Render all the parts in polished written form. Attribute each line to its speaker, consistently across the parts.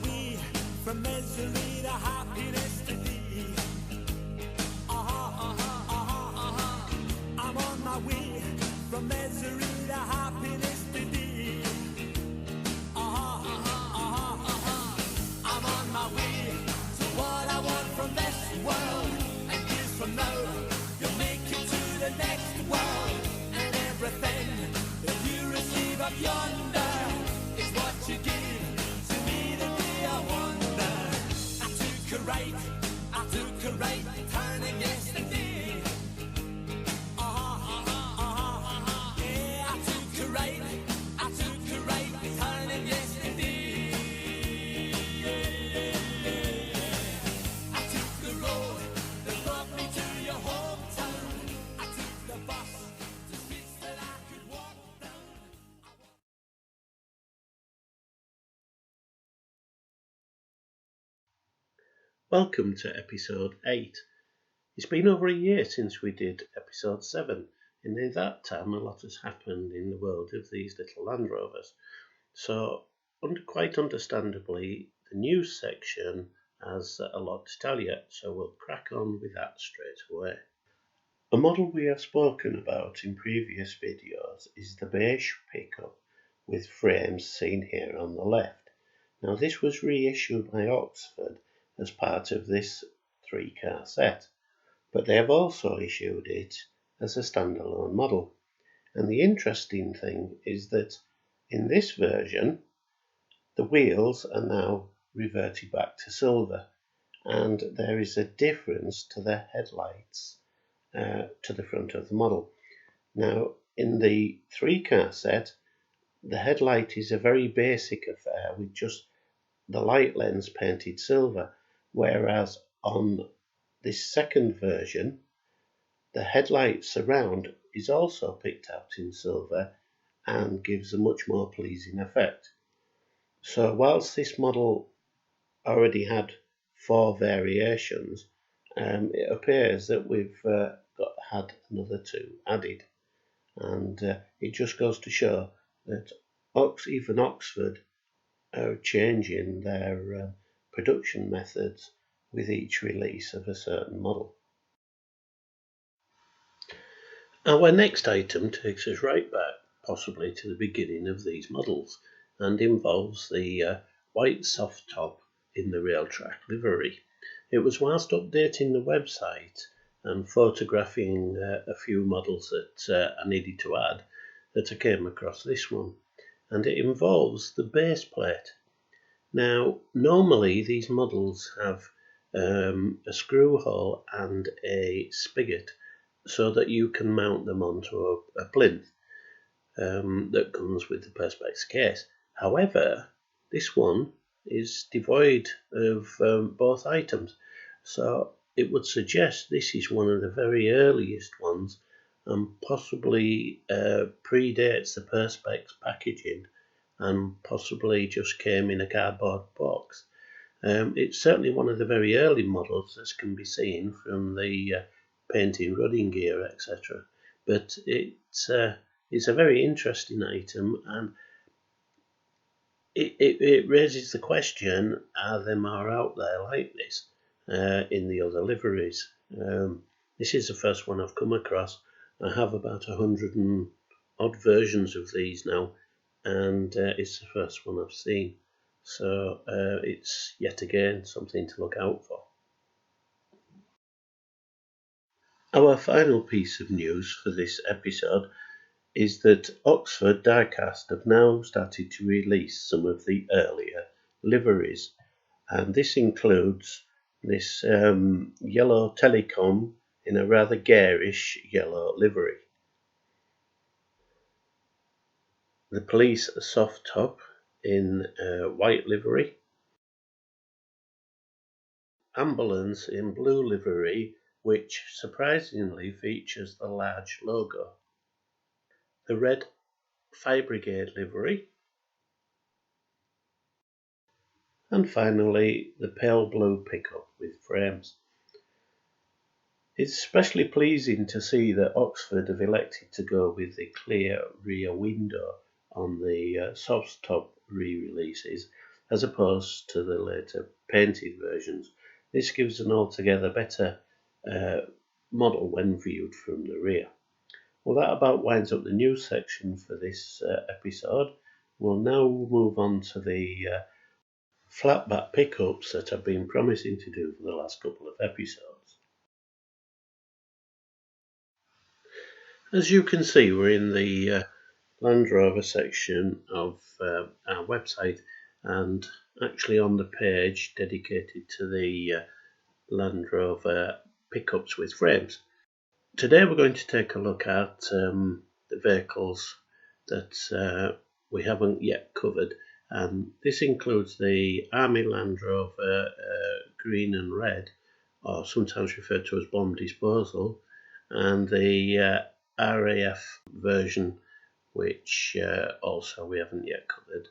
Speaker 1: way from misery to happiness to thee. I'm on my way from misery to happiness to thee. I'm on my way to what I want from this world. And years from now, you'll make it to the next world. And everything that you receive up yonder is what you give to me the day I wonder. I took a right turning yesterday. Yeah, I took a right turning yesterday. I took the road that brought me to your hometown. I took the bus to streets that I could walk down.
Speaker 2: Welcome to episode 8. It's been over a year since we did episode 7, and in that time a lot has happened in the world of these little Land Rovers. So, quite understandably, the news section has a lot to tell you, so we'll crack on with that straight away. A model we have spoken about in previous videos is the beige pickup with frames seen here on the left. Now this was reissued by Oxford as part of this 3-car set, but they have also issued it as a standalone model. And the interesting thing is that in this version, the wheels are now reverted back to silver, and there is a difference to the headlights to the front of the model. Now, in the 3-car set, the headlight is a very basic affair with just the light lens painted silver, whereas on this second version, the headlight surround is also picked out in silver and gives a much more pleasing effect. So whilst this model already had 4 variations, it appears that we've had another 2 added, and it just goes to show that even Oxford are changing their production methods with each release of a certain model. Our next item takes us right back, possibly to the beginning of these models, and involves the white soft top in the rail track livery. It was whilst updating the website and photographing a few models that I needed to add that I came across this one, and it involves the base plate. Now, normally these models have a screw hole and a spigot so that you can mount them onto a plinth that comes with the Perspex case. However, this one is devoid of both items, so it would suggest this is one of the very earliest ones and possibly predates the Perspex packaging and possibly just came in a cardboard box. It's certainly one of the very early models, as can be seen from the painting, running gear, etc. But it's a very interesting item, and it raises the question, are there more out there like this in the other liveries? This is the first one I've come across. I have about 100 and odd versions of these now, and it's the first one I've seen. So it's yet again something to look out for. Our final piece of news for this episode is that Oxford Diecast have now started to release some of the earlier liveries, and this includes this yellow Telecom in a rather garish yellow livery, the police soft top in white livery, ambulance in blue livery, which surprisingly features the large logo, the red Fire Brigade livery, and finally the pale blue pickup with frames. It's especially pleasing to see that Oxford have elected to go with the clear rear window on the soft top re-releases, as opposed to the later painted versions. This gives an altogether better model when viewed from the rear. Well, that about winds up the news section for this episode. We'll now move on to the flatback pickups that I've been promising to do for the last couple of episodes. As you can see, we're in the Land Rover section of our website, and actually on the page dedicated to the Land Rover pickups with frames. Today we're going to take a look at the vehicles that we haven't yet covered, and this includes the Army Land Rover green and red, or sometimes referred to as bomb disposal, and the RAF version, which also we haven't yet covered.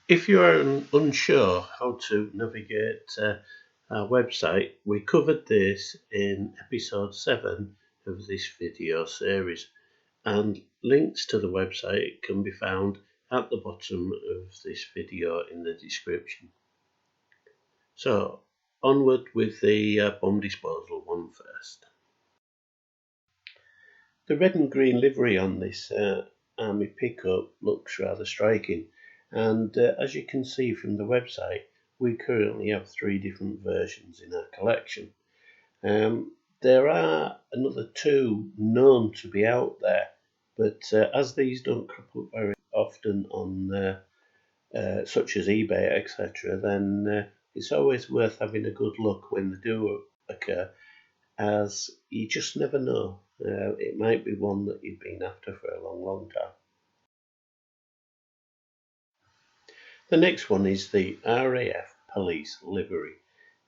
Speaker 2: If you are unsure how to navigate our website, we covered this in episode 7 of this video series, and links to the website can be found at the bottom of this video in the description. So onward with the bomb disposal one first. The red and green livery on this Army pickup looks rather striking, and as you can see from the website, we currently have 3 different versions in our collection. There are another 2 known to be out there, but as these don't crop up very often on such as eBay, etc., then it's always worth having a good look when they do occur, as you just never know. It might be one that you've been after for a long time. The next one is the RAF police livery.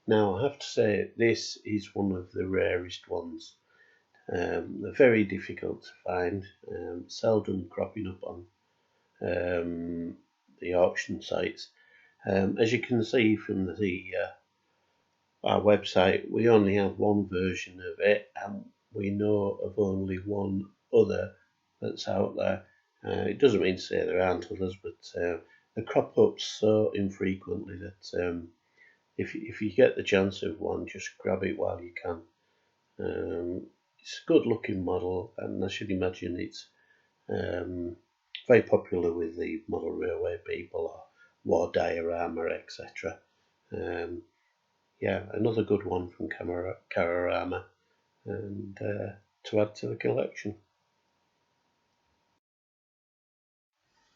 Speaker 2: Now, I have to say, this is one of the rarest ones. They're very difficult to find, seldom cropping up on the auction sites. As you can see from our website, we only have one version of it, and we know of only one other that's out there. It doesn't mean to say there aren't others, but they crop up so infrequently that if you get the chance of one, just grab it while you can. It's a good looking model, and I should imagine it's very popular with the model railway people or war diorama, etc. Yeah, another good one from Cararama, and to add to the collection.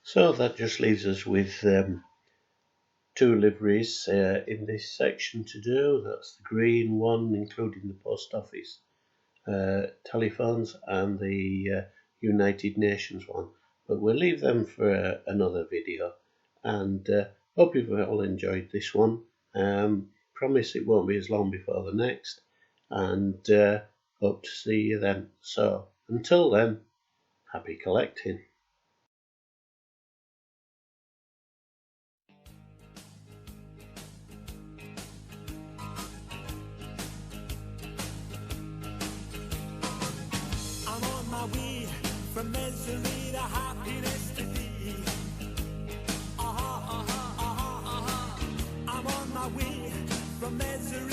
Speaker 2: So that just leaves us with 2 liveries in this section to do. That's the green one, including the post office telephones, and the United Nations one. But we'll leave them for another video, and hope you've all enjoyed this one. Promise it won't be as long before the next, and hope to see you then. So until then, happy collecting.
Speaker 1: I'm on my way from misery to happiness to thee. I'm on my way from misery